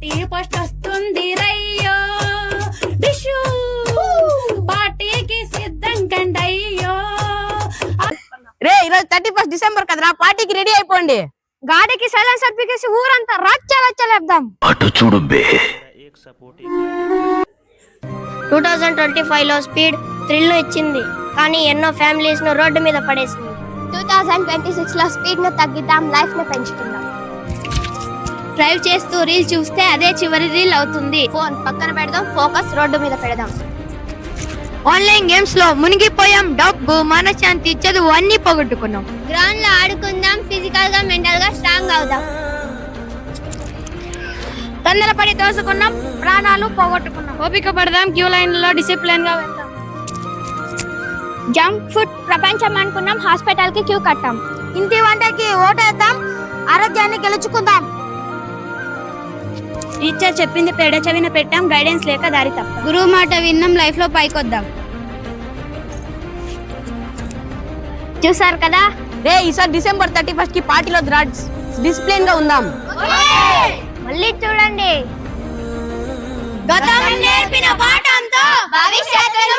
31 వస్తుంది రయ్యో డిషు పార్టీకి సిద్ధం కండయ్యో. రే ఈరోజు 31 డిసెంబర్ కదరా, పార్టీకి రెడీ అయిపోండి. గాడికి సైలెన్స్ సర్టిఫికేసి ఊరంతా రచ్చలేద్దాం. అటు చూడు బే. 2025 లో స్పీడ్ థ్రిల్ ఇచ్చింది, కానీ ఎన్నో ఫ్యామిలీస్ ను రోడ్డు మీద పడేసింది. 2026 లో స్పీడ్ ను తగ్గిద్దాం, లైఫ్ ను పెంచుకుందాం. డ్రైవ్ చేస్తూ రీల్ చూస్తే అదే చివరి రీల్ అవుతుంది. ఫోన్ పక్కన పెడదాం, ఫోకస్ రోడ్డు మీద పెడదాం. ఆన్లైన్ గేమ్స్ లో మునిగిపోయాం, డబ్బు మనశ్శాంతి చదువు అన్ని పోగొట్టుకున్నాం. గ్రౌండ్ లో ఆడుకుందాం, ఫిజికల్ గా మెంటల్ గా స్ట్రాంగ్ అవుదాం. తొందరపడి తోసుకున్నాం, ప్రాణాలు పోగొట్టుకున్నాం. ఓపిక పడదాం, క్యూ లైన్ లో డిసిప్లిన్ గా వెళ్దాం. జంక్ ఫుడ్ ప్రపంచం అనుకున్నాం, హాస్పిటల్ కి క్యూ కట్టాం. ఇంటి వంటకి ఓటేద్దాం, ఆరోగ్యాన్ని గెలుచుకుందాం. టీచర్ చెప్పింది పెడ చెవిన పెట్టాం, గైడెన్స్ లేక దారి తప్ప. గురువు మాట విన్నాం, లైఫ్ లో పైకొద్దాం. చూసారు కదా, రే ఈసారి డిసెంబర్ 31 కి పార్టీలో డిసిప్లిన్ గా ఉందాం. మళ్ళీ చూడండి. గతం నేర్పిన పాఠంతో భవిష్యత్తును